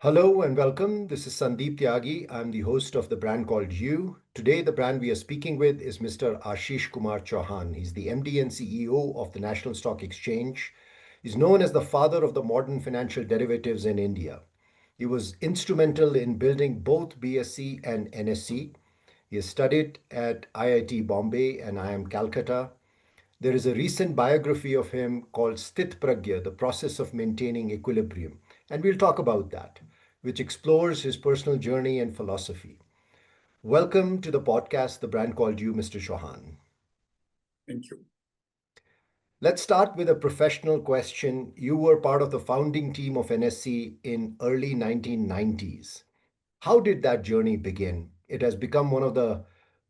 Hello and welcome. This is Sandeep Tyagi. I'm the host of the brand called You. Today, the brand we are speaking with is Mr. Ashish Kumar Chauhan. He's the MD and CEO of the National Stock Exchange. He's known as the father of the modern financial derivatives in India. He was instrumental in building both BSc and NSE. He has studied at IIT Bombay and IIM Calcutta. There is a recent biography of him called Sthit Pragya, the process of maintaining equilibrium, and we'll talk about that, which explores his personal journey and philosophy. Welcome to the podcast, The Brand Called You, Mr. Chauhan. Thank you. Let's start with a professional question. You were part of the founding team of NSE in early 1990s. How did that journey begin? It has become one of the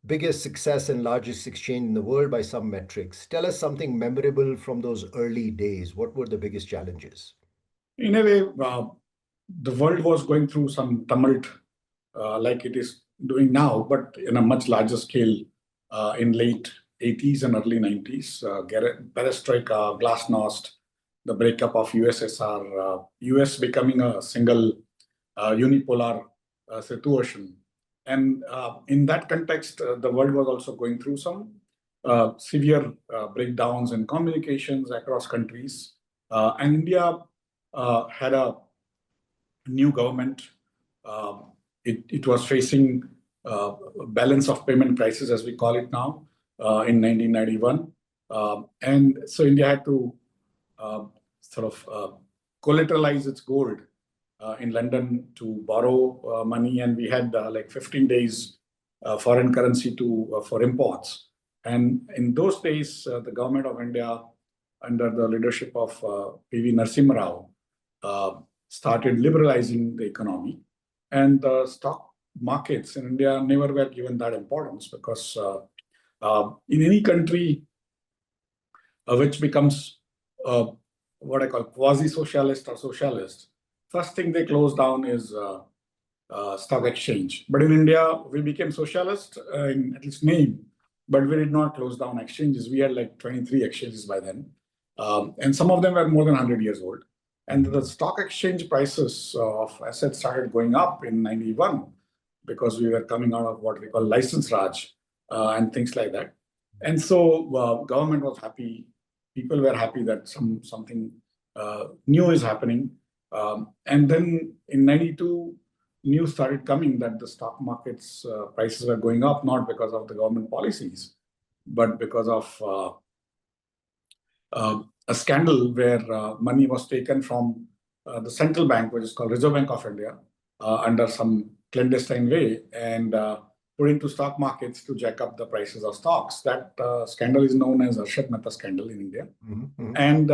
biggest success and largest exchange in the world by some metrics. Tell us something memorable from those early days. What were the biggest challenges? In a way, the world was going through some tumult like it is doing now, but in a much larger scale in late 80s and early 90s. Perestroika, glasnost, the breakup of USSR, US becoming a single unipolar situation. And in that context, the world was also going through some severe breakdowns in communications across countries. And India had a new government. It was facing balance of payment crisis, as we call it now, in 1991. And so India had to collateralize its gold in London to borrow money, and we had like 15 days foreign currency for imports. And in those days, the government of India, under the leadership of P.V. Narasimha Rao, started liberalizing the economy. And the stock markets in India never were given that importance because in any country which becomes what I call quasi-socialist or socialist, first thing they close down is stock exchange. But in India, we became socialist in at least name, but we did not close down exchanges. We had like 23 exchanges by then. And some of them were more than 100 years old. And the stock exchange prices of assets started going up in 91 because we were coming out of what we call license Raj and things like that. And so government was happy. People were happy that something new is happening. And then in 92, news started coming that the stock markets prices were going up, not because of the government policies, but because of a scandal where money was taken from the central bank, which is called Reserve Bank of India, under some clandestine way, and put into stock markets to jack up the prices of stocks. That scandal is known as Harshad Mehta scandal in India. Mm-hmm. And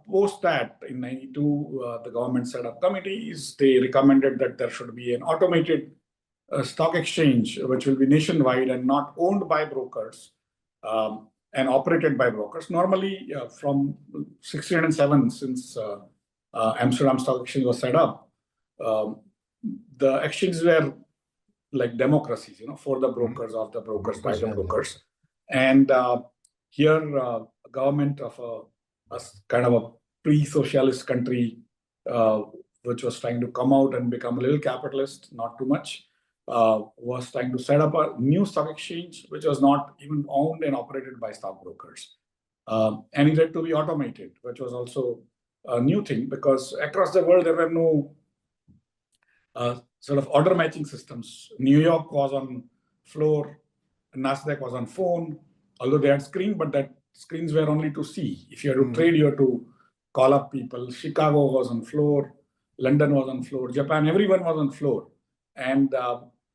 post that, in 92, the government set up committees. They recommended that there should be an automated stock exchange, which will be nationwide and not owned by brokers and operated by brokers. Normally, from 1607, since Amsterdam Stock Exchange was set up, the exchanges were like democracies, for the brokers, of the brokers, by the brokers. And here, government of a kind of a pre-socialist country, which was trying to come out and become a little capitalist, not too much, was trying to set up a new stock exchange, which was not even owned and operated by stockbrokers. And it had to be automated, which was also a new thing because across the world, there were no sort of order matching systems. New York was on floor, Nasdaq was on phone, although they had screen, but that screens were only to see. If you had to trade, you had to call up people. Chicago was on floor, London was on floor, Japan, everyone was on floor. And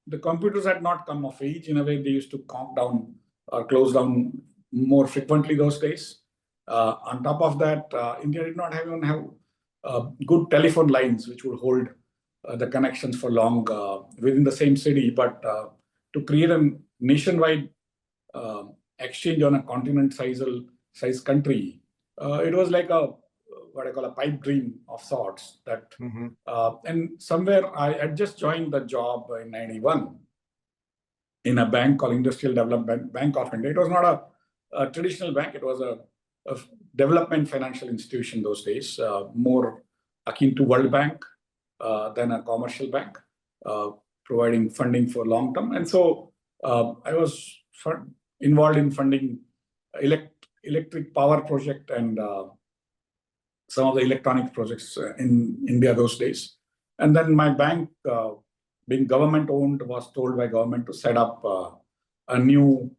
the computers had not come of age. In a way, they used to count down or close down more frequently those days. On top of that, India did not even have good telephone lines which would hold the connections for long within the same city. But to create a nationwide exchange on a continent-size country, it was like what I call a pipe dream of sorts. That and somewhere I had just joined the job in 91 in a bank called Industrial Development Bank of India. It was not a traditional bank. It was a development financial institution those days, more akin to World Bank. than a commercial bank, providing funding for long term. And so I was involved in funding electric power project and some of the electronic projects in India those days. And then my bank, being government owned, was told by government to set up a new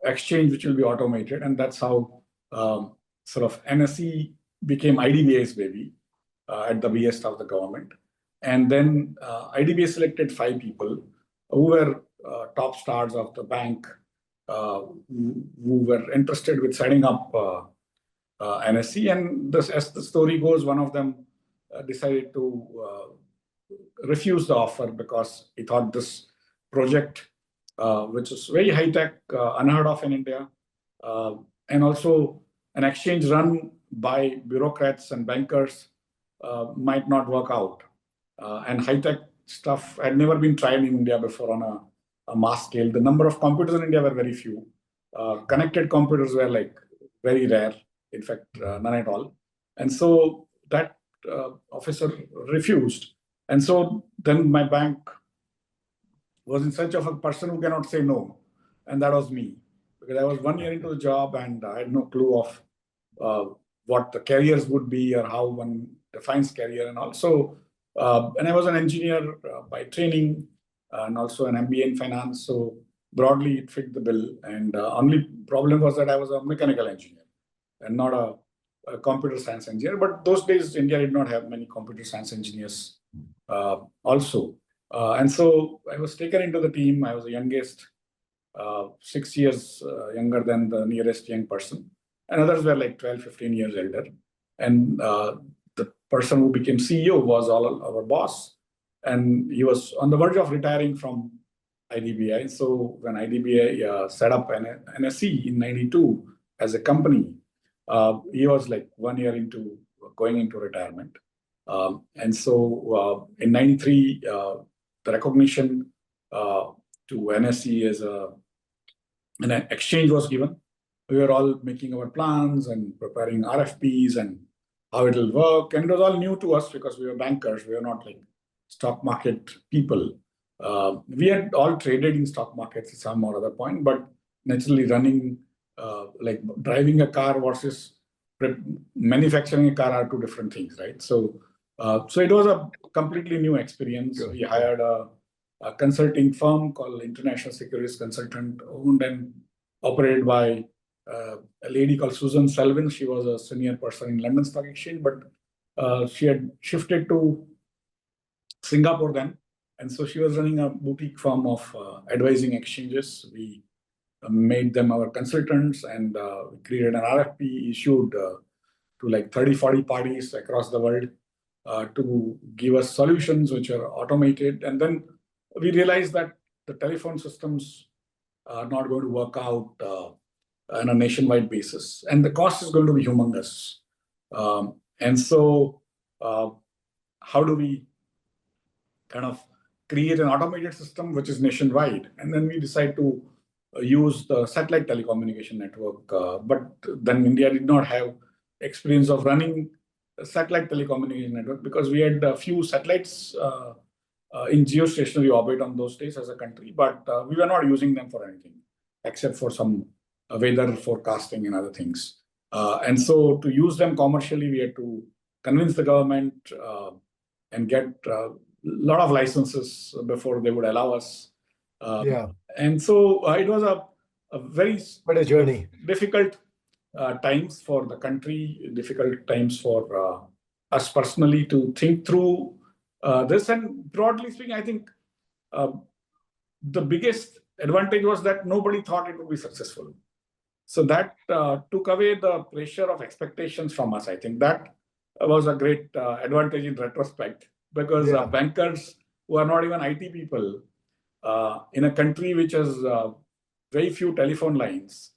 exchange which will be automated. And that's how sort of NSE became IDBI's baby at the behest of the government. And then IDBI selected 5 people who were top stars of the bank, who were interested with setting up NSE. And this, as the story goes, one of them decided to refuse the offer because he thought this project, which is very high tech, unheard of in India, and also an exchange run by bureaucrats and bankers, might not work out. And high tech stuff had never been tried in India before on a mass scale. The number of computers in India were very few. Connected computers were like very rare, in fact, none at all. And so that officer refused. And so then my bank was in search of a person who cannot say no. And that was me, because I was 1 year into the job and I had no clue of what the careers would be or how one defines career. And also, and I was an engineer by training and also an MBA in finance. So broadly, it fit the bill. And only problem was that I was a mechanical engineer and not a computer science engineer. But those days, India did not have many computer science engineers also. And so I was taken into the team. I was the youngest, 6 years younger than the nearest young person. And others were like 12, 15 years elder. And the person who became CEO was our boss. And he was on the verge of retiring from IDBI. So when IDBI set up an NSE in 92 as a company, he was like 1 year into going into retirement. And so in 93, the recognition to NSE as an exchange was given. We were all making our plans and preparing RFPs and how it will work. And it was all new to us because we were bankers. We were not like stock market people. We had all traded in stock markets at some or other point, but naturally running, like driving a car versus manufacturing a car are 2 different things, right? So it was a completely new experience. Sure. We hired a consulting firm called International Securities Consultant, owned and operated by a lady called Susan Selvin. She was a senior person in London Stock Exchange, but she had shifted to Singapore then. And so she was running a boutique firm of advising exchanges. We made them our consultants and we created an RFP, issued to like 30, 40 parties across the world to give us solutions which are automated. And then we realized that the telephone systems are not going to work out on a nationwide basis. And the cost is going to be humongous. And so how do we kind of create an automated system which is nationwide? And then we decide to use the satellite telecommunication network. But then India did not have experience of running a satellite telecommunication network because we had a few satellites in geostationary orbit on those days as a country, but we were not using them for anything except for some weather forecasting and other things. And so to use them commercially, we had to convince the government and get a lot of licenses before they would allow us. And so it was a very journey. Difficult times for the country, difficult times for us personally to think through this. And broadly speaking, I think the biggest advantage was that nobody thought it would be successful. So that took away the pressure of expectations from us. I think that was a great advantage in retrospect, because bankers who are not even IT people in a country which has very few telephone lines,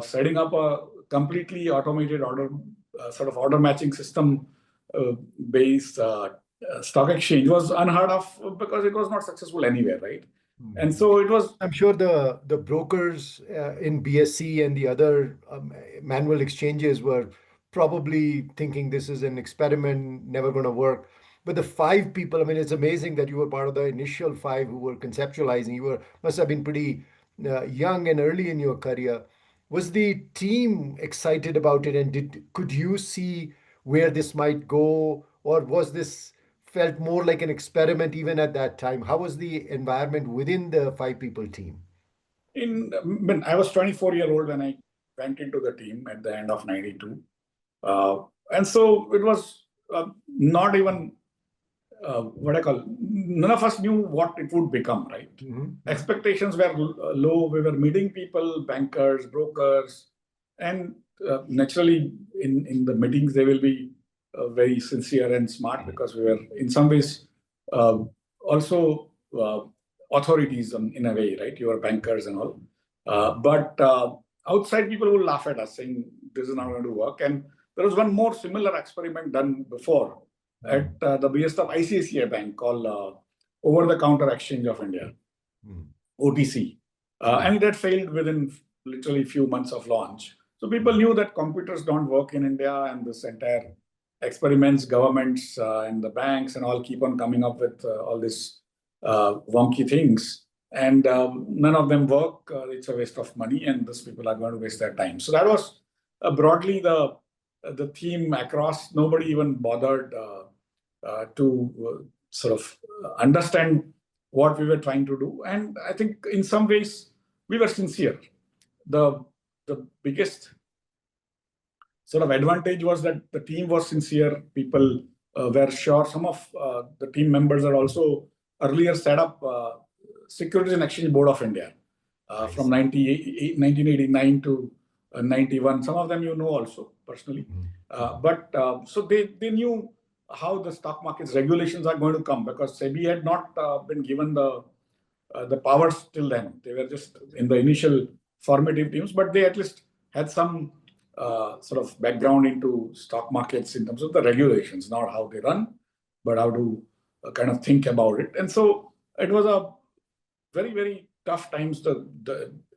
setting up a completely automated order matching system based stock exchange was unheard of because it was not successful anywhere, right? And so it was. I'm sure the brokers in BSE and the other manual exchanges were probably thinking this is an experiment, never going to work. But the five people, I mean, it's amazing that you were part of the initial five who were conceptualizing. You were must have been pretty young and early in your career. Was the team excited about it, and could you see where this might go, or was this felt more like an experiment even at that time? How was the environment within the five people team? When I was 24-year-old when I went into the team at the end of 92. Uh, and so it was not even what I call, none of us knew what it would become, right? Hmm. Expectations were low. We were meeting people, bankers, brokers, and naturally, in the meetings, they will be very sincere and smart because we were, in some ways, uh, also authorities in a way, right? You are bankers and all. But outside people will laugh at us saying, this is not going to work. And there was one more similar experiment done before at the behest of ICICI Bank called Over the Counter Exchange of India, Mm. OTC. True. And it had failed within literally few months of launch. So people Mm. knew that computers don't work in India, and this entire experiments, governments and the banks and all keep on coming up with all these wonky things. And none of them work. It's a waste of money, and these people are going to waste their time. So that was broadly the theme across. Nobody even bothered to sort of understand what we were trying to do. And I think in some ways we were sincere. The the biggest sort of advantage was that the team was sincere. People were sure. Some of the team members are also earlier set up Securities and Exchange Board of India I from see. 1989 to 91. Some of them you know also personally. Mhm. But so they knew how the stock market's regulations are going to come because SEBI had not been given the powers till then. They were just in the initial formative teams, but they at least had some sort of background into stock markets in terms of the regulations, not how they run, but how to kind of think about it. And so it was a very, very tough times.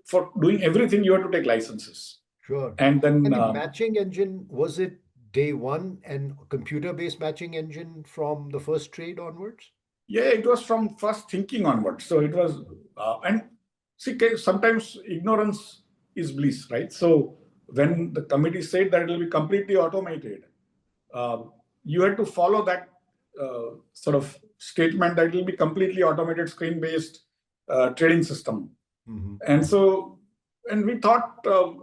For doing everything, you have to take licenses. Sure. And then And the matching engine, was it day one and computer-based matching engine from the first trade onwards? yeah, it was from first thinking onwards. So it was, and see, sometimes ignorance is bliss, right? So when the committee said that it will be completely automated, uh, you had to follow that sort of statement that it will be completely automated, screen-based trading system. Hmm. And so, and we thought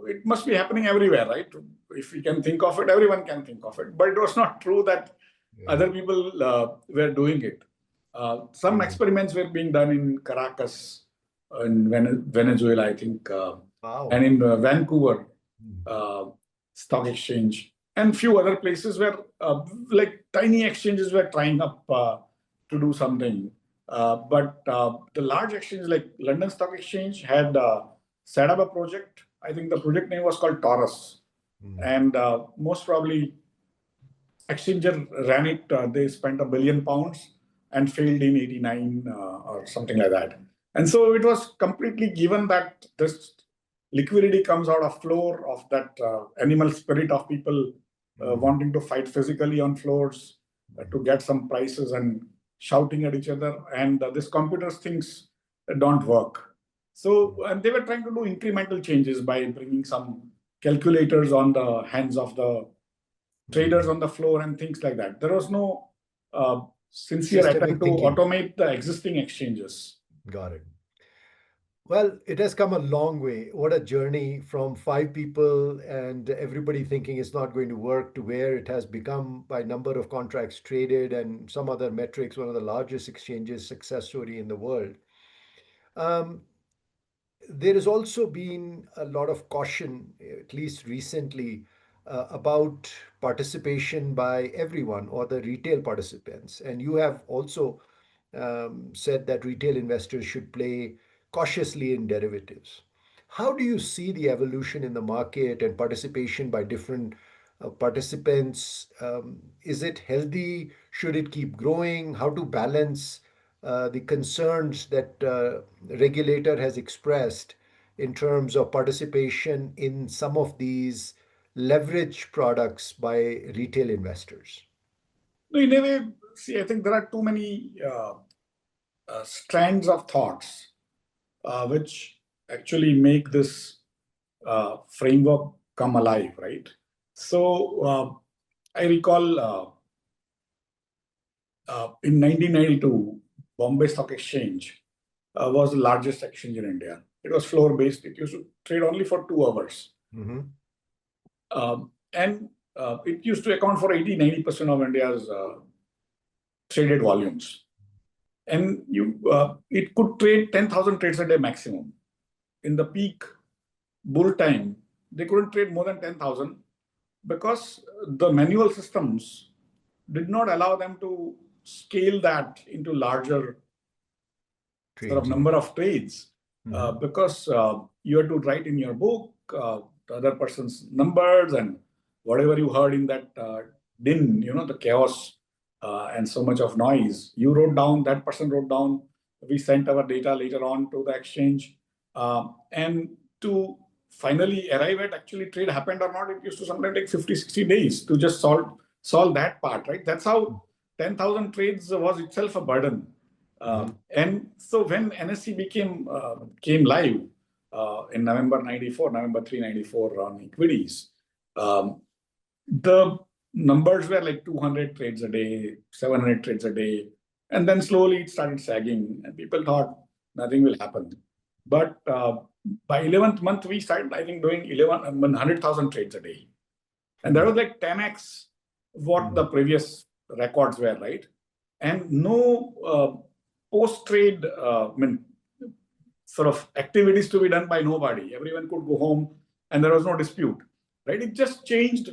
it must be happening everywhere, right? If we can think of it, everyone can think of it. But it was not true that Yeah. other people were doing it. Some True. experiments were being done in Caracas, in Venezuela, I think, and Wow. in Vancouver Mm. uh, Stock Exchange, and few other places where like tiny exchanges were trying up to do something. But the large exchanges like London Stock Exchange had set up a project. I think the project name was called Taurus, Mm. and most probably Exchanger ran it. They spent £1 billion and failed in '89 or something like that. And so it was completely given that this liquidity comes out of floor of that animal spirit of people Mm. wanting to fight physically on floors to get some prices and shouting at each other. And this computers things don't work. So and they were trying to do incremental changes by bringing some calculators on the hands of the traders Mm. on the floor and things like that. There was no sincere attempt Systemic to thinking. automate the existing exchanges. Got it. Well, it has come a long way. What a journey from five people and everybody thinking it's not going to work to where it has become by number of contracts traded and some other metrics, one of the largest exchanges success story in the world. Um, there has also been a lot of caution, at least recently, about participation by everyone or the retail participants. And you have also said that retail investors should play cautiously in derivatives. How do you see the evolution in the market and participation by different participants? Is it healthy? Should it keep growing? How to balance the concerns that regulator has expressed in terms of participation in some of these leverage products by retail investors? In a way, see, I think there are too many strands of thoughts which actually make this framework come alive, right? So I recall in 1992, Bombay Stock Exchange was the largest exchange in India. It was floor-based. It used to trade only for 2 hours. Mm-hmm. And it used to account for 80-90% of India's traded volumes. And it could trade 10,000 trades a day maximum. In the peak bull time, they couldn't trade more than 10,000 because the manual systems did not allow them to scale that into larger sort of number of trades. Because you had to write in your book the other person's numbers and whatever you heard in that din, the chaos and so much of noise. You wrote down, that person wrote down, we sent our data later on to the exchange. And to finally arrive at actually trade happened or not, it used to sometimes take 50, 60 days to just solve that part, right? That's how 10,000 trades was itself a burden. And so when NSE came live in November 94, November 3, 94 on equities, the numbers were like 200 trades a day, 700 trades a day. And then slowly it started sagging and people thought nothing will happen. But by 11th month, we started, I think, doing 100,000 trades a day. And that was like 10x what the previous records were, right? And no post-trade sort of activities to be done by nobody. Everyone could go home and there was no dispute, right? It just changed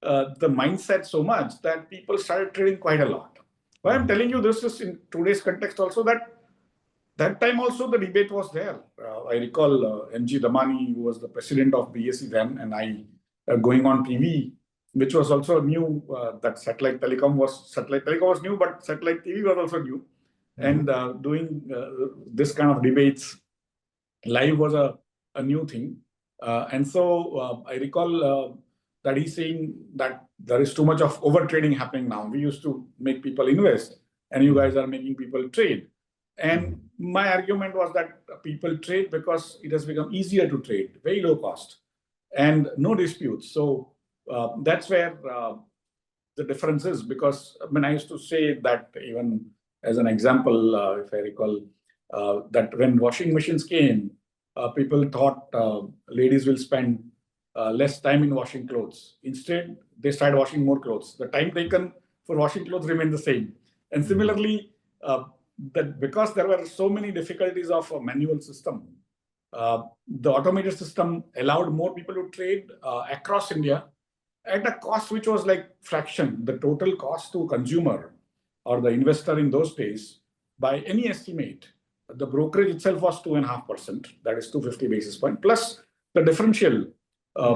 the mindset so much that people started trading quite a lot. Why I'm telling you this is in today's context also that time also the debate was there. I recall MG Damani, who was the president of BSE then, and I going on TV, which was also new, that satellite telecom was new, but satellite TV was also new. And doing this kind of debates live was a new thing. And so I recall that he's saying that there is too much of over trading happening now. We used to make people invest and you guys are making people trade. And my argument was that people trade because it has become easier to trade, very low cost and no disputes. So that's where the difference is, because when I used to say that, even as an example, if I recall, that when washing machines came, people thought ladies will spend less time in washing clothes. Instead, they started washing more clothes. The time taken for washing clothes remained the same. And similarly, that because there were so many difficulties of a manual system, the automated system allowed more people to trade across India at a cost which was like fraction. The total cost to consumer or the investor in those days, by any estimate, the brokerage itself was 2.5%, that is 250 basis point, plus the differential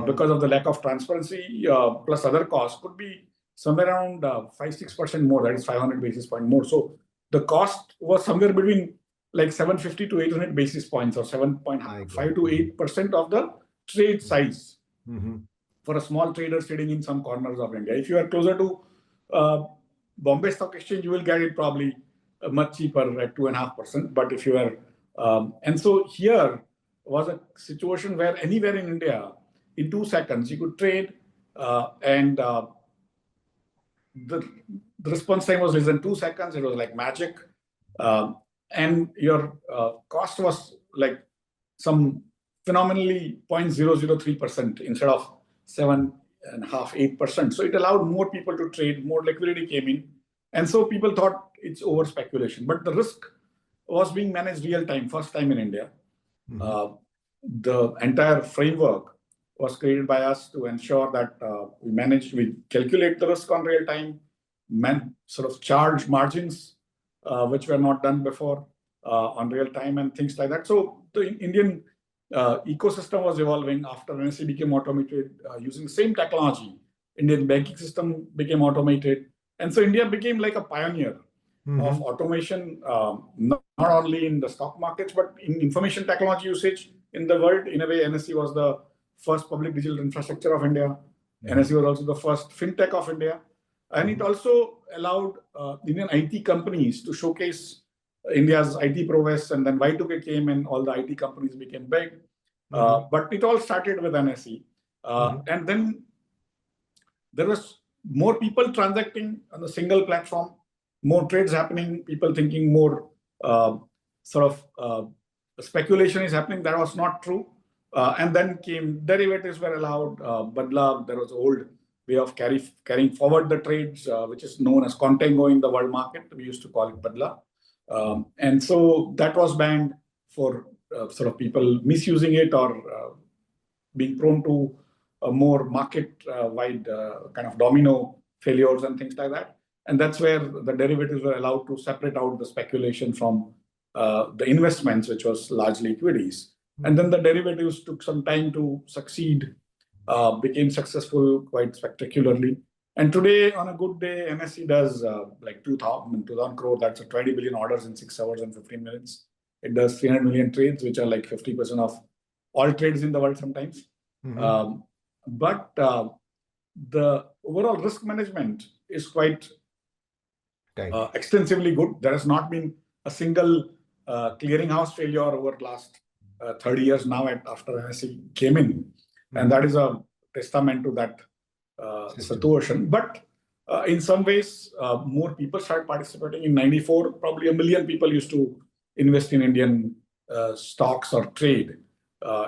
because of the lack of transparency, plus other costs could be somewhere around 5-6% more, that is 500 basis point more. So the cost was somewhere between like 750 to 800 basis points, or 7.5 to 8% of the trade size for a small trader sitting in some corners of India. If you are closer to Bombay Stock Exchange, you will get it probably much cheaper at 2.5%. But if you are, and so here was a situation where anywhere in India, in 2 seconds, you could trade, and the response time was less than 2 seconds. It was like magic. And your cost was like some phenomenally 0.003% instead of 7.5%, 8%. So it allowed more people to trade, more liquidity came in. And so people thought it's over speculation. But the risk was being managed real time, first time in India. The entire framework was created by us to ensure that we calculate the risk on real time, sort of charge margins, which were not done before on real time and things like that. So the Indian ecosystem was evolving after NSE became automated using the same technology. Indian banking system became automated. And so India became like a pioneer of automation, not only in the stock markets, but in information technology usage in the world. In a way, NSE was the first public digital infrastructure of India. NSE was also the first fintech of India. And it also allowed Indian IT companies to showcase India's IT prowess. And then Y2K came and all the IT companies became big. But it all started with NSE. And then there was more people transacting on a single platform, more trades happening, people thinking more sort of speculation is happening. That was not true. And then came derivatives were allowed, Badla, there was an old way of carrying forward the trades, which is known as contango in the world market. We used to call it Badla. And so that was banned for sort of people misusing it or being prone to a more market-wide kind of domino failures and things like that. And that's where the derivatives were allowed to separate out the speculation from the investments, which was largely equities. And then the derivatives took some time to succeed, became successful quite spectacularly. And today, on a good day, NSE does like 2,000 crore. That's a 20 billion orders in 6 hours and 15 minutes. It does 300 million trades, which are like 50% of all trades in the world sometimes. But the overall risk management is quite extensively good. There has not been a single clearinghouse failure over the last 30 years now after NSE came in. And that is a testament to that situation. But in some ways, more people started participating. In 94, probably 1 million people used to invest in Indian stocks or trade.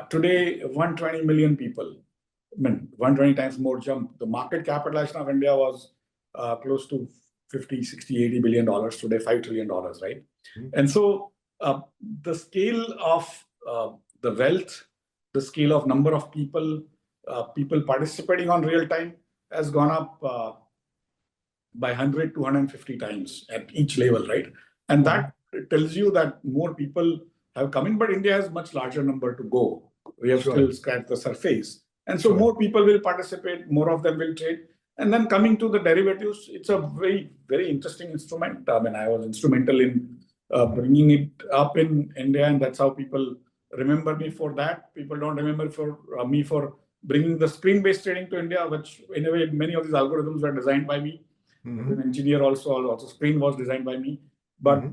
Today, 120 million people, I mean, 120 times more jump. The market capitalization of India was close to 50, 60, 80 billion dollars. Today, $5 trillion, right? And so the scale of the wealth, the scale of number of people, people participating on real time has gone up by 100 to 150 times at each level, right? And that tells you that more people have come in, but India has much larger number to go. We have still scratched the surface. And so more people will participate, more of them will trade. And then coming to the derivatives, it's a very, very interesting instrument. I mean, I was instrumental in bringing it up in India, and that's how people remember me for that. People don't remember me for bringing the screen-based trading to India, which in a way, many of these algorithms were designed by me. As an engineer also screen was designed by me. But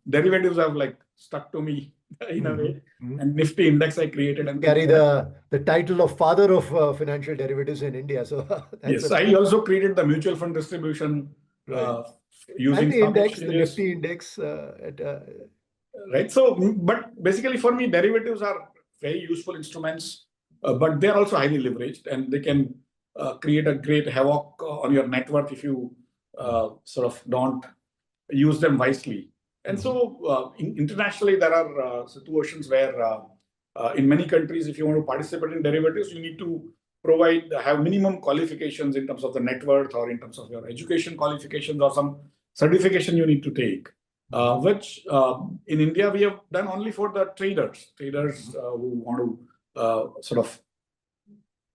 derivatives have like stuck to me in a way. And Nifty index I created. And carry the title of father of financial derivatives in India. So yes, I also created the mutual fund distribution using the index, the Nifty index. Right. So, but basically for me, derivatives are very useful instruments, but they're also highly leveraged, and they can create a great havoc on your net worth if you sort of don't use them wisely. And so internationally, there are situations where in many countries, if you want to participate in derivatives, you need to have minimum qualifications in terms of the net worth or in terms of your education qualifications or some certification you need to take, which in India, we have done only for the traders who want to sort of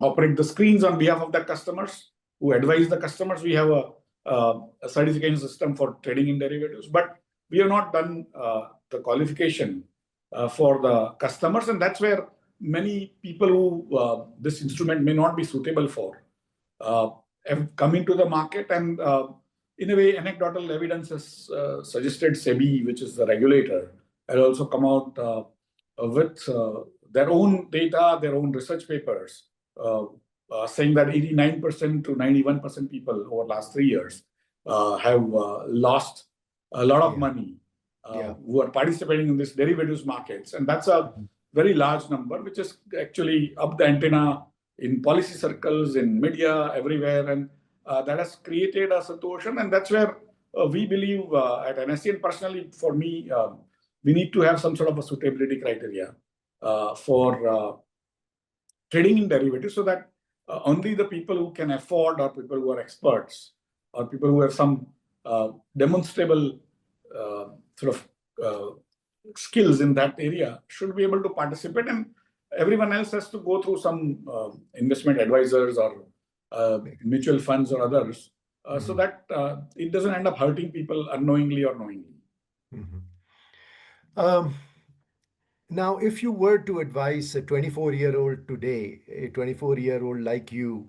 operate the screens on behalf of the customers, who advise the customers. We have a certification system for trading in derivatives, but we have not done the qualification for the customers. And that's where many people who this instrument may not be suitable for have come into the market. And in a way, anecdotal evidence has suggested SEBI, which is the regulator, has also come out with their own data, their own research papers, saying that 89% to 91% people over the last 3 years have lost a lot of money who are participating in these derivatives markets. And that's a very large number, which is actually up the antenna in policy circles, in media, everywhere. And that has created a situation. And that's where we believe at NSE, and personally for me, we need to have some sort of a suitability criteria for trading in derivatives, so that only the people who can afford, or people who are experts, or people who have some demonstrable sort of skills in that area should be able to participate, and everyone else has to go through some investment advisors or mutual funds or others, so that it doesn't end up hurting people unknowingly or knowingly. Now, if you were to advise a 24-year-old today, a 24-year-old like you,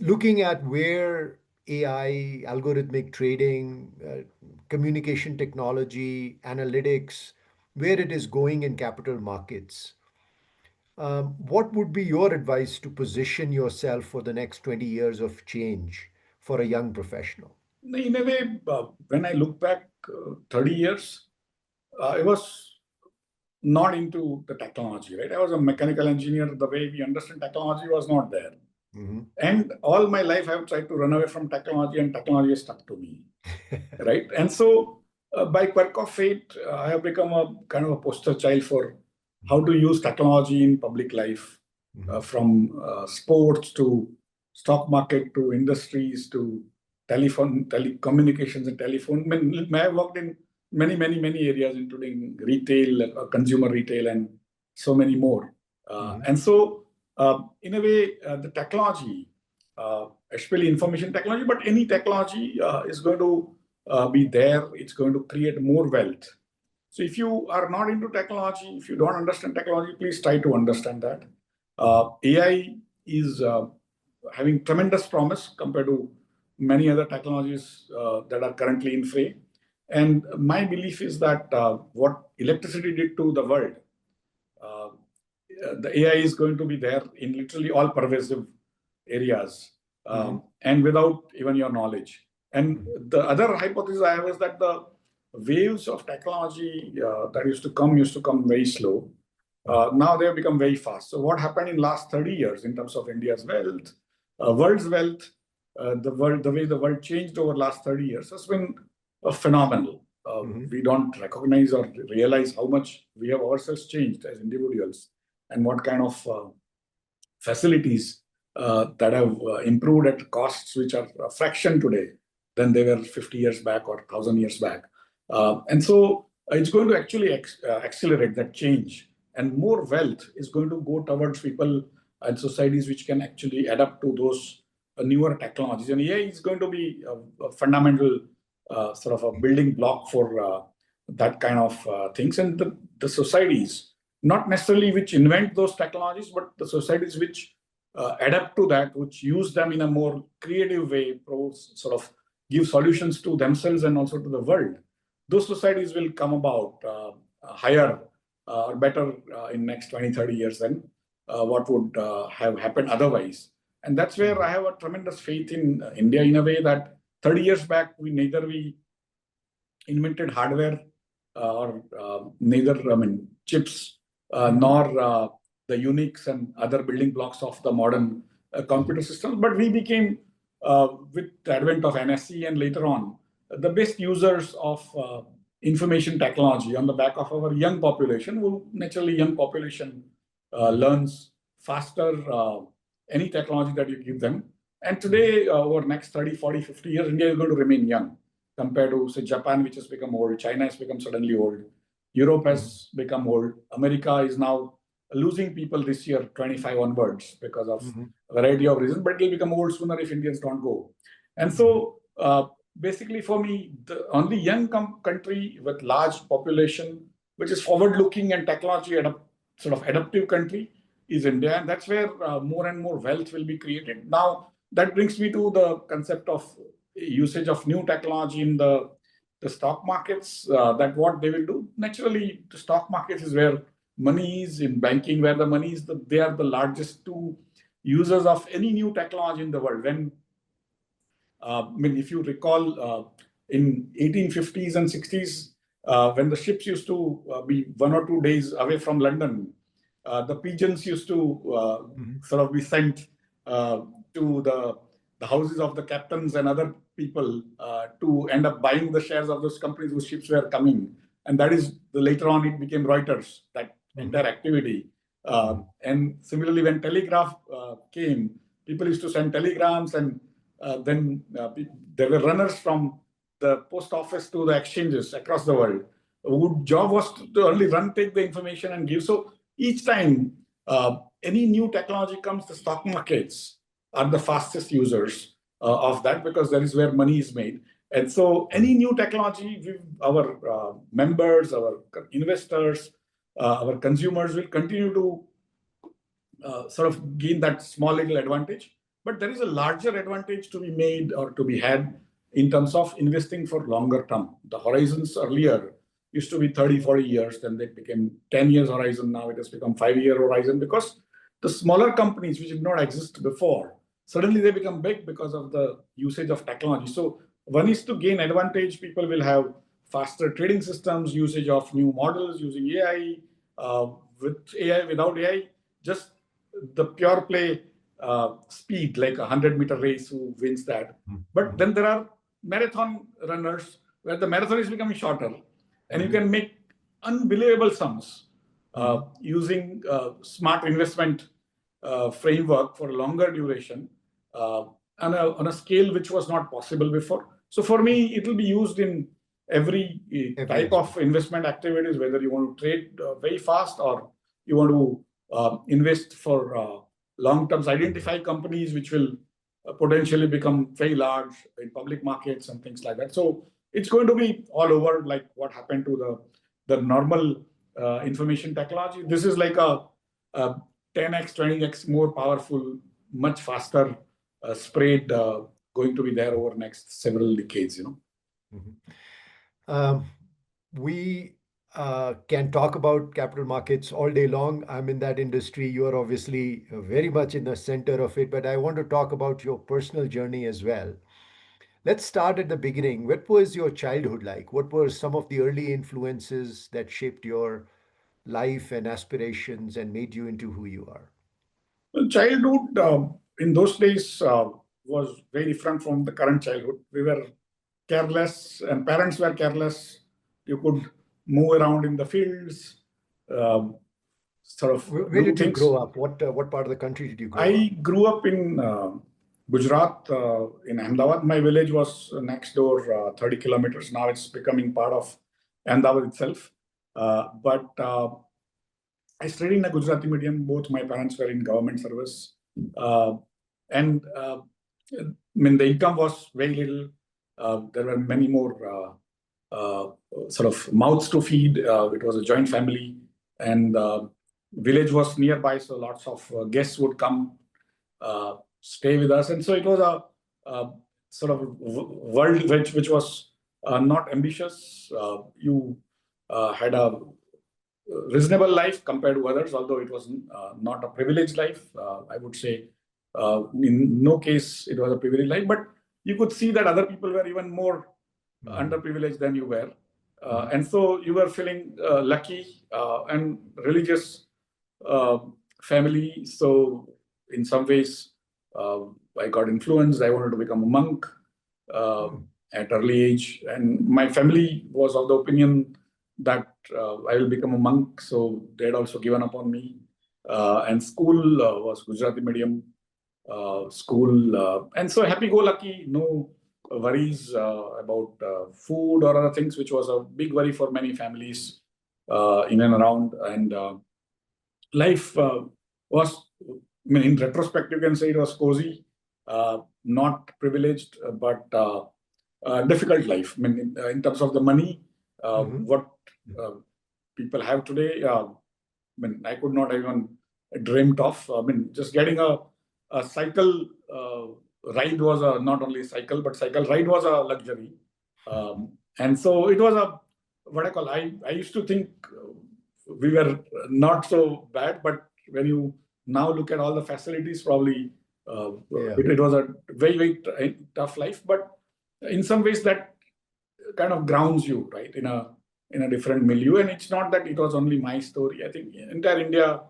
looking at where AI, algorithmic trading, communication technology, analytics, where it is going in capital markets. What would be your advice to position yourself for the next 20 years of change for a young professional? In a way, when I look back 30 years, I was not into the technology, right? I was a mechanical engineer. The way we understand technology was not there. Mhm. And all my life, I've tried to run away from technology, and technology has stuck to me, right? And so, by quirk of fate, I have become a kind of a poster child for how to use technology in public life, Mhm. from sports to stock market to industries to telephone, telecommunications and telephone. I have worked in many areas, including retail, consumer retail, and so many more. Mhm. And so, in a way, the technology, especially information technology, but any technology is going to be there. It's going to create more wealth. So if you are not into technology, if you don't understand technology, please try to understand that. AI is having tremendous promise compared to many other technologies that are currently in fray. And my belief is that what electricity did to the world, uh, the AI is going to be there in literally all pervasive areas, Mhm. and without even your knowledge. And Mhm. the other hypothesis I have is that the waves of technology that used to come very slow. Mhm. Now they have become very fast. So what happened in last 30 years in terms of India's wealth, world's wealth, the way the world changed over last 30 years has been phenomenal. Mhm. We don't recognize or realize how much we have ourselves changed as individuals and what kind of facilities that have improved at costs which are a fraction today than they were 50 years back or 1,000 years back. And so it's going to actually accelerate that change, and more wealth is going to go towards people and societies which can actually adapt to those newer technologies. And AI is going to be a fundamental sort of a building block for that kind of things. And the societies, not necessarily which invent those technologies, but the societies which adapt to that, which use them in a more creative way, sort of give solutions to themselves and also to the world. Those societies will come about higher or better in next 20, 30 years than what would have happened otherwise. And that's where I have a tremendous faith in India, in a way that 30 years back, we invented hardware or neither, I mean, chips, Mhm. nor the Unix and other building blocks of the modern Mhm. computer systems. But we became, with the advent of NSE and later on, the best users of information technology on the back of our young population, who naturally young population Mhm. learns faster any technology that you give them. And Mhm. today, over next 30, 40, 50 years, India is going to remain young compared to, say, Japan, which has become old. China has become suddenly old. Europe Mhm. has become old. America is now losing people this year, 25 onwards, because of Mhm. a variety of reasons, but it will become old sooner if Indians don't go. And Mhm. so, basically, for me, the only young country with large population, which is forward-looking and technology sort of adaptive country, is India, and that's where more and more wealth will be created. Now, that brings me to the concept of usage of new technology in the stock markets. That what they will do. Naturally, the stock markets is where money is, in banking, where the money is. They are the largest two users of any new technology in the world. When I mean, if you recall, in 1850s and 60s, when the ships used to be 1 or 2 days away from London, the pigeons used to Mhm. sort of be sent to the houses of the captains and other people to end up buying the shares of those companies whose ships were coming. And that is later on it became Reuters, that Mhm. entire activity. Mhm. And similarly, when telegraph came, people used to send telegrams, and then there were runners from the post office to the exchanges across the world. Whose job was to only run, take the information, and give. So each time any new technology comes, the stock markets are the fastest users of that, because that is where money is made. And so any new technology, our members, our investors, our consumers will continue to sort of gain that small little advantage. But there is a larger advantage to be made or to be had in terms of investing for longer term. The horizons earlier used to be 30, 40 years, then they became 10 years horizon. Now it has become 5-year horizon because the smaller companies which did not exist before, suddenly they become big because of the usage of technology. So one is to gain advantage. People will have faster trading systems, usage of new models using AI, with AI, without AI, just the pure play speed, like a 100-meter race, who wins that. But then there are marathon runners where the marathon is becoming shorter, and you can make unbelievable sums using smart investment framework for longer duration on a scale which was not possible before. So for me, it will be used in every Every type aspect. of investment activities, whether you want to trade very fast or you want to invest for long terms, identify companies which will potentially become very large in public markets and things like that. So it's going to be all over, like what happened to the normal information technology. This is like a 10x, 20x more powerful, much faster spread going to be there over next several decades. Um, we can talk about capital markets all day long. I'm in that industry. You are obviously very much in the center of it, but I want to talk about your personal journey as well. Let's start at the beginning. What was your childhood like? What were some of the early influences that shaped your life and aspirations and made you into who you are? Childhood in those days was very different from the current childhood. We were careless, and parents were careless. You could move around in the fields, um, sort of Where do did you grow things. up? What part of the country did you grow up? I grew up in Gujarat, in Ahmedabad. My village was next door, 30 kilometers. Now it's becoming part of Ahmedabad itself. But I studied in a Gujarati medium. Both my parents were in government service. And I mean, the income was very little. There were many more sort of mouths to feed. It was a joint family, and village was nearby, so lots of guests would come stay with us, and so it was a sort of world which was not ambitious. You had a reasonable life compared to others, although it was not a privileged life. I would say, in no case it was a privileged life, but you could see that other people were even more underprivileged than you were. And so you were feeling lucky and religious uh, family. So in some ways, I got influenced. I wanted to become a monk uh, at early age, and my family was of the opinion that I will become a monk. So they had also given up on me. And school was Gujarati medium school, and so happy-go-lucky, no worries about food or other things, which was a big worry for many families in and around. And life was, I mean, in retrospect, you can say it was cozy, not privileged, but difficult life. I mean, in terms of the money, what uh, people have today, I mean, I could not even dreamt of. I mean, just getting a cycle ride was not only cycle, but cycle ride was a luxury. And so it was a, what I call, I used to think we were not so bad, but when you now look at all the facilities, probably Yeah. it was a very, very tough life. But in some ways, that kind of grounds you, right, in a different milieu. And it's not that it was only my story. I think entire India,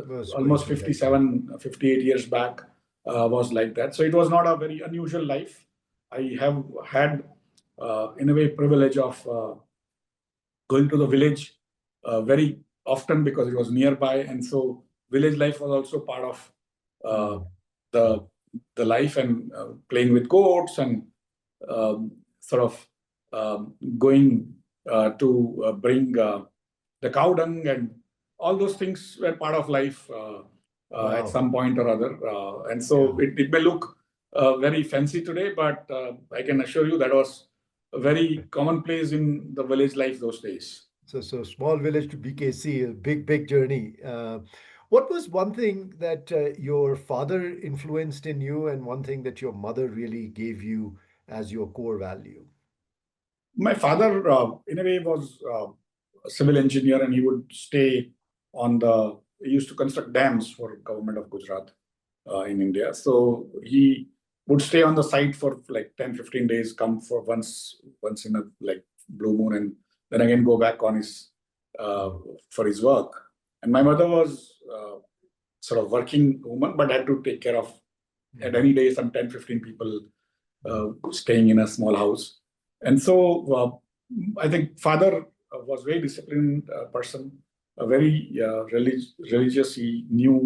Was going almost through that. Yeah. 57, 58 years back, was like that. So it was not a very unusual life. I have had, in a way, privilege of going to the village very often because it was nearby, and so village life was also part of uh, the the life, and playing with goats and sort of going to bring the cow dung, and all those things were part of life at Wow. some point or other. And Yeah. so it may look very fancy today, but I can assure you that was a very commonplace in the village life those days. So small village to BKC, a big, big journey. What was one thing that your father influenced in you, and one thing that your mother really gave you as your core value? My father, in a way, was a civil engineer, and he would stay on the. He used to construct dams for government of Gujarat in India. So he would stay on the site for like 10, 15 days, come for once in a like blue moon, and then again go back on his uh, Mhm. for his work. And my mother was sort of working woman, but had to take care of at Mhm. any day some 10, 15 people Mhm. staying in a small house. And so I think father was very disciplined person, a very religious. He knew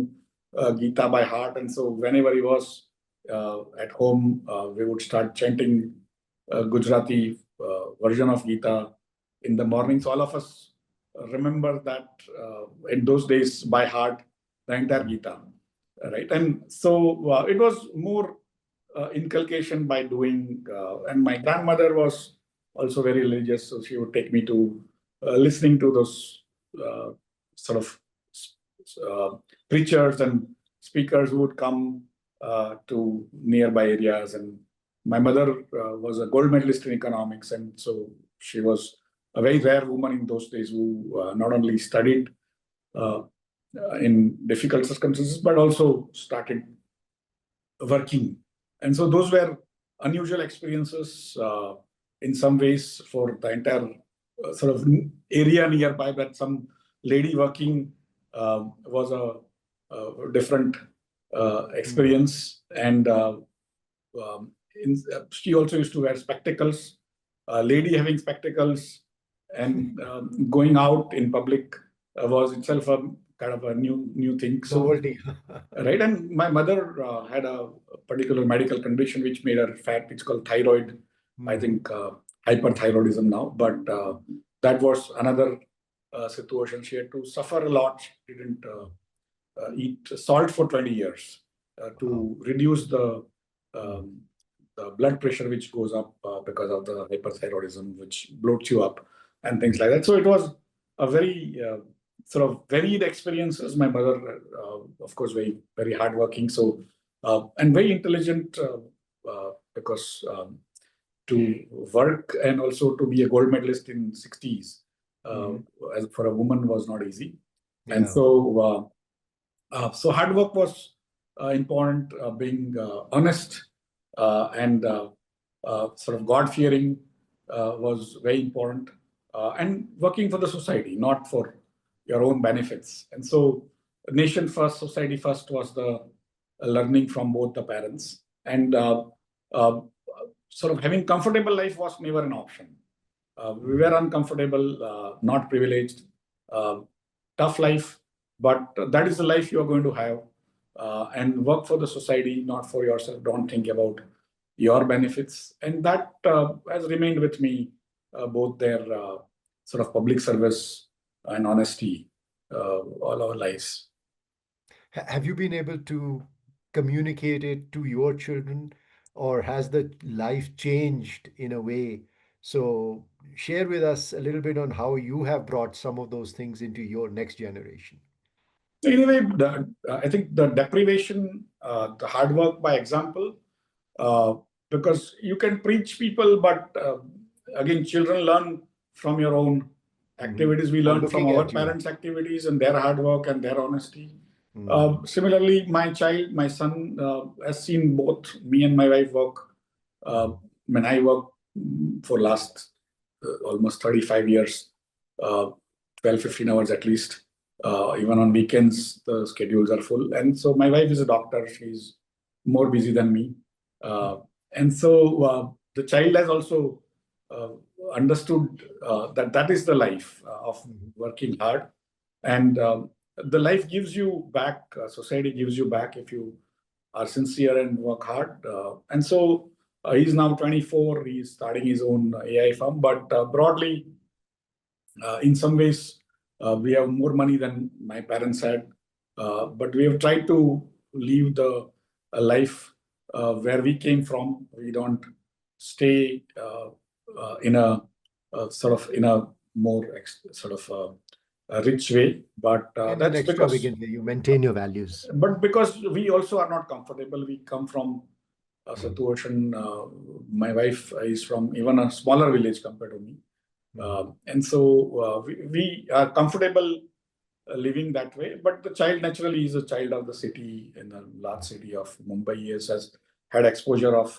Gita by heart. And so whenever he was at home, we would start chanting Gujarati version of Gita in the mornings. All of us remember that in those days by heart, the entire Mhm. Gita, right? And so it was more inculcation by doing. And my grandmother was also very religious, so she would take me to listening to those uh, sort of uh, preachers and speakers who would come to nearby areas. And my mother was a gold medalist in economics, and so she was a very rare woman in those days who not only studied uh, in difficult circumstances but also started working. And so those were unusual experiences in some ways for the entire sort of area nearby, that some lady working was a different Mhm. experience. And she also used to wear spectacles, a lady having spectacles and going out in public was itself a kind of a new thing. So Novelty. right, and my mother had a particular medical condition which made her fat. It's called thyroid, I Mhm. think hyperthyroidism now. But that was another situation. She had to suffer a lot. She didn't eat salt for 20 years Wow. to reduce Mhm. um, the blood pressure, which goes up because of the hyperthyroidism, which bloats you up and things like that. So it was a very sort of varied experiences. My mother, of course, very hardworking, so and very intelligent because to work and also to be a gold medalist in 60s Mhm. as for a woman was not easy. And Yeah. so hard work was important, being honest and sort of God-fearing was very important, and working for the society, not for your own benefits. And so, nation first, society first was the learning from both the parents. And uh, sort of having comfortable life was never an option. We were Mhm. uncomfortable, not privileged, uh, tough life, but that is the life you are going to have. And work for the society, not for yourself. Don't think about your benefits. And that has remained with me, both their sort of public service and honesty all our lives. Have you been able to communicate it to your children, or has the life changed in a way? So, share with us a little bit on how you have brought some of those things into your next generation. Anyway, I think the deprivation, the hard work by example, uh, because you can preach people, but again, children learn from your own Mhm. activities. We Or learn from looking our at you. parents' activities and their hard work and their honesty. Mhm. Similarly, my son, has seen both me and my wife work. Mhm. When I work for last almost 35 years, uh, 12, 15 hours at least. Even on weekends, the schedules are full. And so my wife is a doctor. She's more busy than me. Uh, and so the child has also uh, understood that that is the life of Mhm. working hard. And the life gives you back, society gives you back if you are sincere and work hard. And so he's now 24. He's starting his own AI firm. But broadly, in some ways, we have more money than my parents had. But we have tried to live the a life where we came from. We don't stay in a sort of in a more sort of rich way, but In an that's because extravagant way, you maintain your values. but because we also are not comfortable. We come from a Mhm. situation. My wife is from even a smaller village compared to me, Mhm. and so we are comfortable living that way. But the child naturally is a child of the city, in a large city of Mumbai. He has had exposure of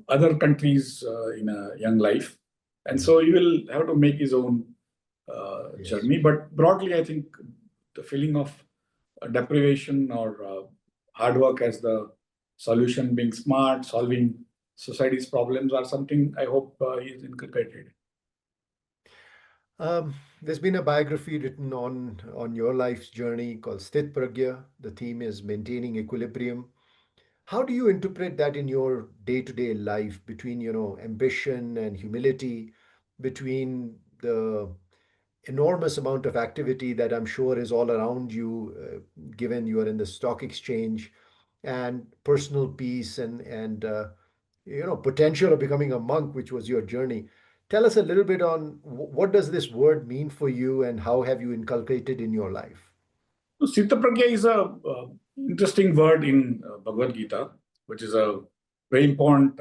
other countries in a young life, and Mhm. so he will have to make his own Yes. journey. But broadly, I think the feeling of deprivation or hard work as the solution, being smart, solving society's problems, are something I hope he is inculcated. There's been a biography written on your life's journey called Sthit Pragya. The theme is maintaining equilibrium. How do you interpret that in your day-to-day life between, ambition and humility, between the enormous amount of activity that I'm sure is all around you, given you are in the stock exchange, and personal peace and potential of becoming a monk, which was your journey. Tell us a little bit on what does this word mean for you and how have you inculcated in your life? So, Sita Pragya is a interesting word in Bhagavad Gita, which is a very important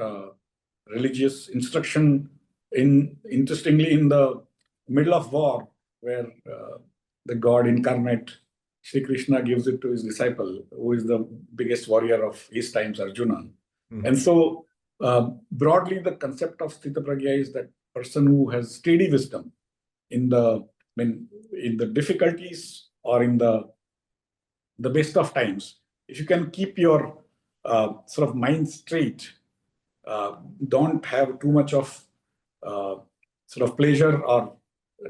religious instruction. Interestingly, in the middle of war, where the God incarnate Sri Krishna gives it to his disciple, who is the biggest warrior of his times, Arjuna. And Mhm. so, broadly, the concept of Sthita Pragya is that person who has steady wisdom in in the difficulties or in the best of times. If you can keep your sort of mind straight, uh, don't have too much of uh, sort of pleasure or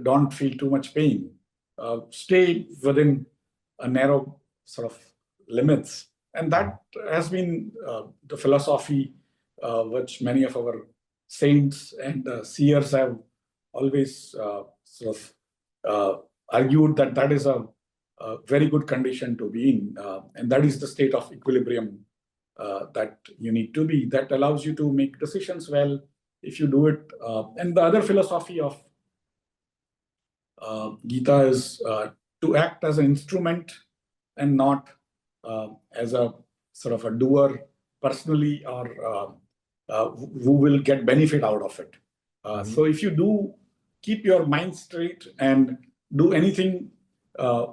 don't feel too much pain. Stay within a narrow sort of limits. And Mhm. that has been the philosophy which many of our saints and seers have always sort of argued that that is a very good condition to be in. And that is the state of equilibrium that you need to be. That allows you to make decisions well if you do it. And the other philosophy of Gita is to act as an instrument and not as a sort of a doer personally or who will get benefit out of it. So Mhm. if you do keep your mind straight and do anything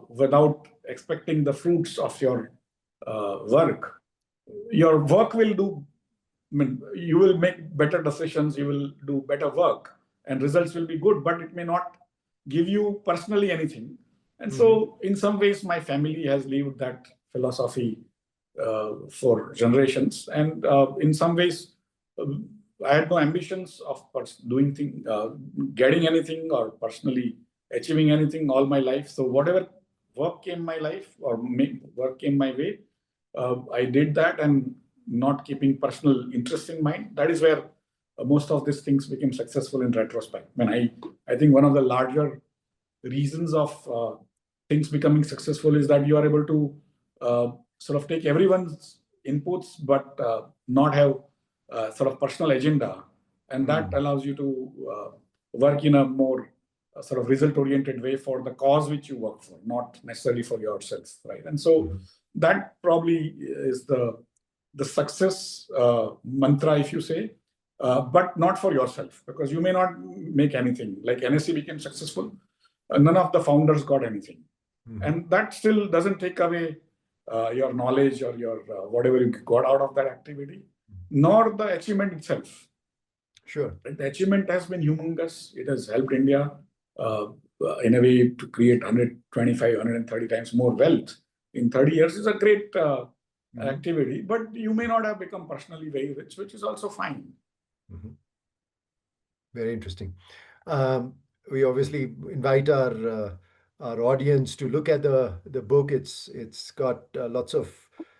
without expecting the fruits of your work will do. I mean, you will make better decisions, you will do better work, and results will be good, but it may not give you personally anything. And Mhm. so, in some ways, my family has lived that philosophy for generations. And in some ways, I had no ambitions of doing thing, getting anything, or personally achieving anything all my life. So, whatever work came my life or work came my way, I did that, and not keeping personal interest in mind. That is where most of these things became successful in retrospect. I think one of the larger reasons of things becoming successful is that you are able to sort of take everyone's inputs, but not have sort of personal agenda, and that Mhm. allows you to work in a more sort of result-oriented way for the cause which you work for, not necessarily for yourself, right? And so Mhm. that probably is the success mantra, if you say, but not for yourself, because you may not make anything. Like NSE became successful, none of the founders got anything, Mhm. and that still doesn't take away your knowledge or your whatever you got out of that activity, nor the achievement itself. Sure. Right? The achievement has been humongous. It has helped India uh, in a way to create 125, 130 times more wealth in 30 years. Is a great Mhm. activity, but you may not have become personally very rich, which is also fine. Mhm. Very interesting. Um, we obviously invite our audience to look at the book. It's got lots of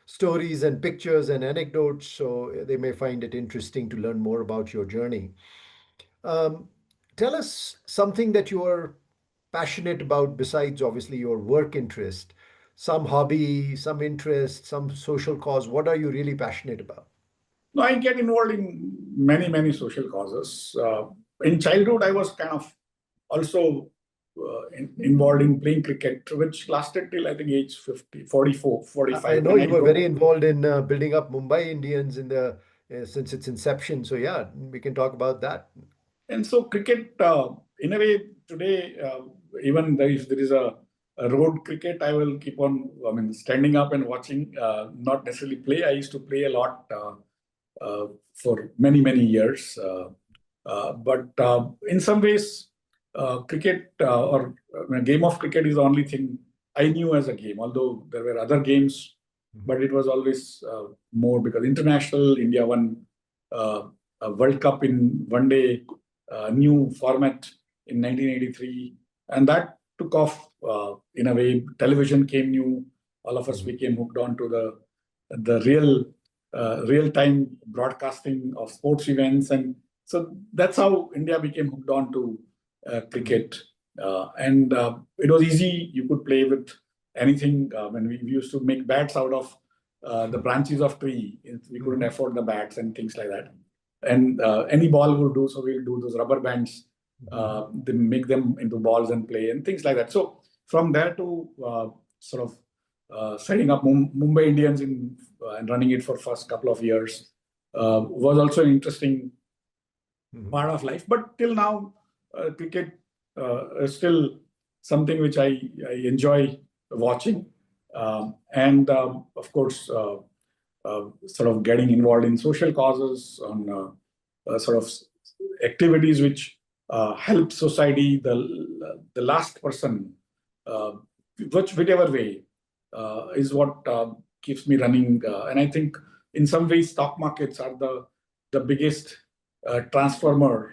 stories and pictures and anecdotes, so they may find it interesting to learn more about your journey. Um, Tell us something that you are passionate about besides obviously your work interest, some hobby, some interest, some social cause. What are you really passionate about? No, I get involved in many, many social causes. In childhood, I was kind of also involved in playing cricket, which lasted till I think age 50, 44, I 45. know When I you were very broke. involved in building up Mumbai Indians in the since its inception. So yeah, we can talk about that. And so cricket, in a way, today, even if there is a road cricket, I will keep on, I mean, standing up and watching, not necessarily play. I used to play a lot for many, many years. But in some ways, cricket or a game of cricket is the only thing I knew as a game, although there were other games, but it was always more because international, India won a World Cup in one day, new format in 1983, and that took off in a way. Television came new. All of us Mhm. became hooked on to the real time broadcasting of sports events, and so that's how India became hooked on to cricket. And it was easy. You could play with anything. When we used to make bats out of the branches of tree, we couldn't Mhm. afford the bats and things like that. And any ball will do. So we'll do those rubber bands, Mhm. they make them into balls and play and things like that. So from there to sort of setting up Mumbai Indians and running it for first couple of years was also an interesting Mhm. part of life. But till now, cricket is still something which I enjoy watching. And of course, sort of getting involved in social causes on sort of activities which help society, the last person, uh, whichever way, is what keeps me running. And I think in some ways, stock markets are the biggest transformer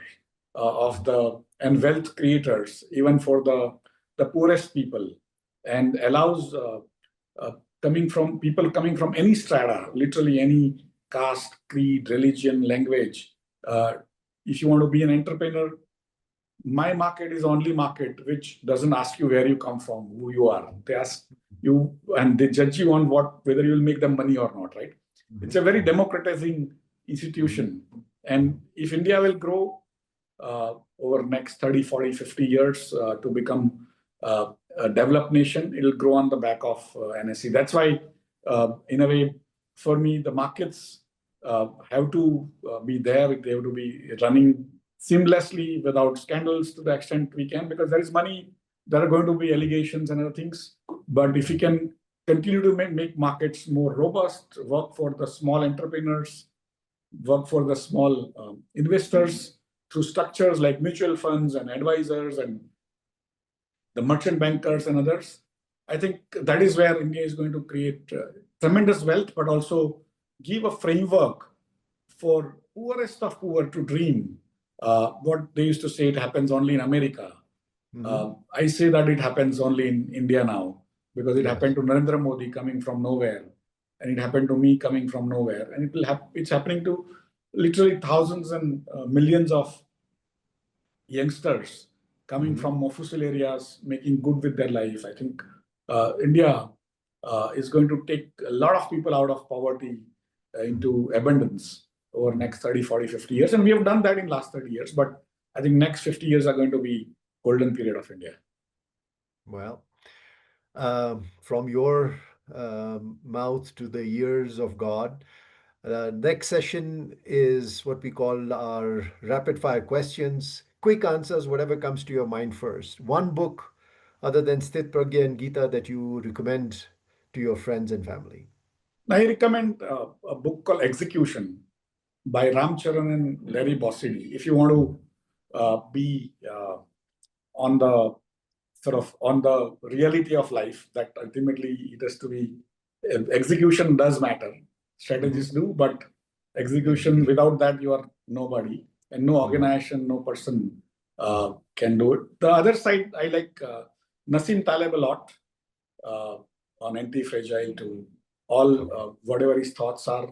of the and wealth creators, even for the poorest people, and allows uh, coming from any strata, literally any caste, creed, religion, language. Uh, if you want to be an entrepreneur, my market is only market which doesn't ask you where you come from, who you are. They ask you and they judge you on whether you will make them money or not, right? It's Mhm. a very democratizing Mhm. institution. And if India will grow over next 30, 40, 50 years to become a developed nation, it'll grow on the back of NSE. That's why, in a way, for me, the markets have to be there. They have to be running seamlessly without scandals to the extent we can, because there is money, there are going to be allegations and other things. But if we can continue to make markets more robust, work for the small entrepreneurs, work for the small investors through structures like mutual funds and advisors and the merchant bankers and others, I think that is where India is going to create tremendous wealth, but also give a framework for poorest of poor to dream. What they used to say, it happens only in America. Mhm. I say that it happens only in India now, because it happened Yes. to Narendra Modi coming from nowhere, and it happened to me coming from nowhere, and it's happening to literally thousands and millions of youngsters coming Mhm. from mofussil areas, making good with their life. I think India is going to take a lot of people out of poverty Mhm. into abundance over Mhm. next 30, 40, 50 years. And we have done that in last 30 years. But I think next 50 years are going to be golden period of India. Well, from your mouth to the ears of God. Next session is what we call our rapid fire questions, quick answers, whatever comes to your mind first. One book other than Sthit, Pragya, and Gita that you recommend to your friends and family. I recommend a book called Execution by Ram Charan and Larry Bossidy. If you want to be on the sort of on the reality of life, that ultimately it has to be, execution does matter. Mhm. Strategies do, but execution, Execution. without that, you are nobody, and no Mhm. organization, no person Mhm. can do it. The other side, I like Nassim Taleb a lot uh, on Anti-Fragile to all, Okay. whatever his thoughts are.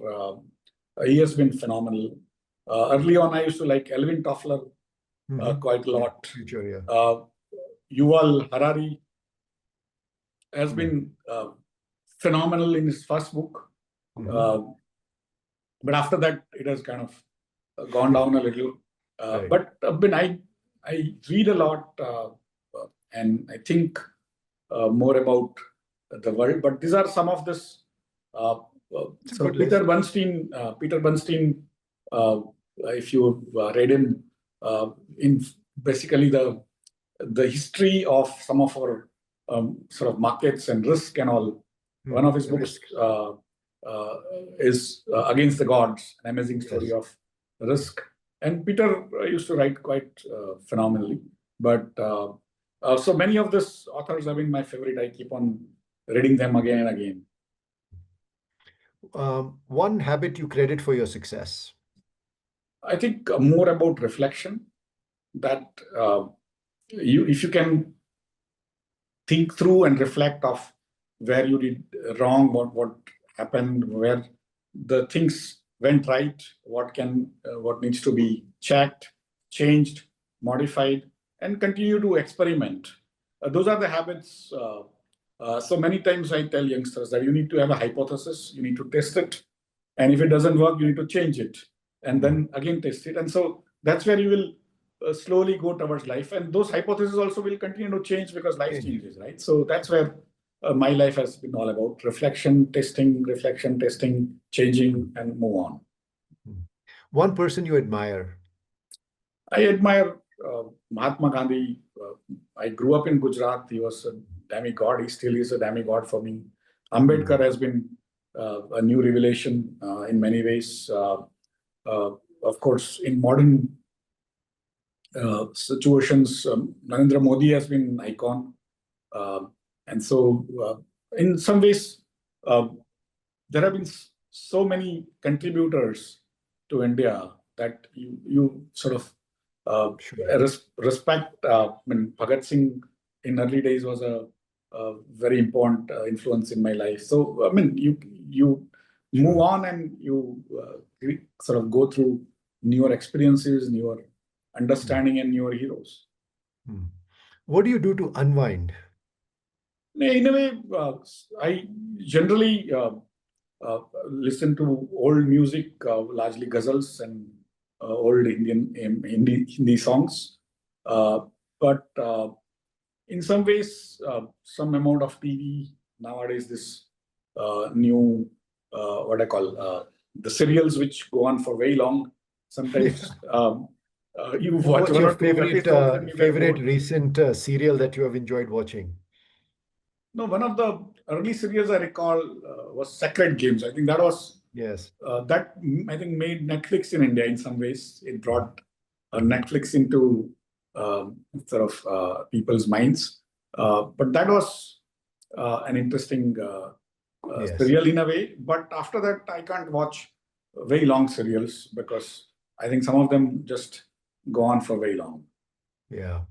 He has been phenomenal. Early on, I used to like Alvin Toffler Mhm. quite a Yeah, lot. future, yeah. Uh, Yuval Harari has Yeah. been phenomenal in his first book, Mhm. uh, but after that, it has kind of gone down a little. Right. But when I read a lot. and I think more about the world. But these are some of this. So Peter Bernstein, if you read him in basically the history of some of our sort of markets and risk and all. One of his books is Against the Gods, an amazing story of risk. And Peter used to write quite phenomenally. But so many of these authors have been my favorite. I keep on reading them again and again. One habit you credit for your success? I think more about reflection. That if you can think through and reflect of where you did wrong, what happened, where the things went right, what needs to be checked, changed, modified, and continue to experiment. Those are the habits. So many times I tell youngsters that you need to have a hypothesis, you need to test it, and if it doesn't work, you need to change it, and then again test it. And so that's where you will slowly go towards life. And those hypotheses also will continue to change because life changes, right? So that's where my life has been all about reflection, testing, changing, and move on. One person you admire? I admire Mahatma Gandhi. I grew up in Gujarat. He was a demigod. He still is a demigod for me. Ambedkar has been a new revelation in many ways. Of course, in modern situations, Narendra Modi has been an icon. And so, in some ways, there have been so many contributors to India that you sort of respect. Bhagat Singh in early days was a very important influence in my life. So, you move on and you sort of go through newer experiences, newer understanding, and newer heroes. What do you do to unwind? In a way, I generally listen to old music, largely ghazals and old Hindi songs. But in some ways, some amount of TV nowadays. This new what I call the serials which go on for very long. Sometimes you watch What's one your or two favorite recent serial that you have enjoyed watching? No, one of the early series I recall was Sacred Games. I think that was that I think made Netflix in India in some ways. It brought Netflix into sort of people's minds. But that was an interesting serial in a way. But after that, I can't watch very long serials because I think some of them just go on for very long. Yeah.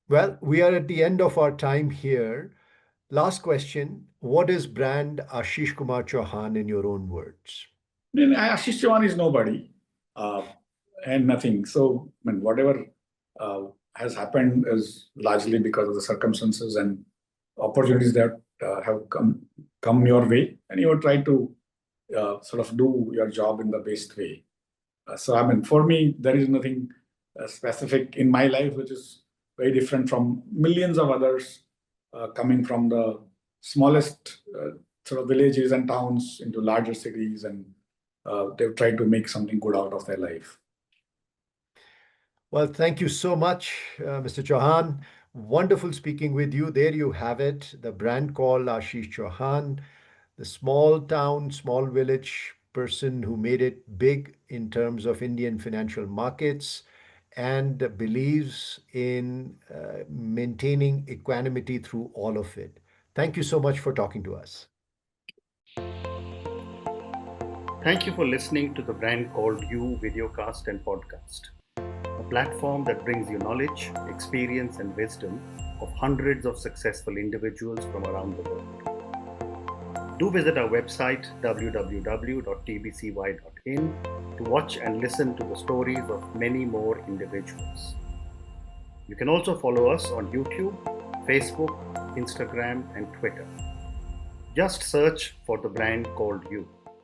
Well, we are at the end of our time here. Last question. What is brand Ashish Kumar Chauhan in your own words? Ashish Chauhan is nobody and nothing. So, whatever has happened is largely because of the circumstances and opportunities that have come your way, and you try to sort of do your job in the best way. So, for me, there is nothing specific in my life which is very different from millions of others coming from the smallest sort of villages and towns into larger cities, and they've tried to make something good out of their life. Well, thank you so much, Mr. Chauhan. Wonderful speaking with you. There you have it, the brand called Ashish Chauhan, the small town, small village person who made it big in terms of Indian financial markets and believes in maintaining equanimity through all of it. Thank you so much for talking to us. Thank you for listening to the Brand Called You videocast and podcast, a platform that brings you knowledge, experience, and wisdom of hundreds of successful individuals from around the world. Do visit our website www.tbcy.in to watch and listen to the stories of many more individuals. You can also follow us on YouTube, Facebook, Instagram, and Twitter. Just search for the Brand Called You.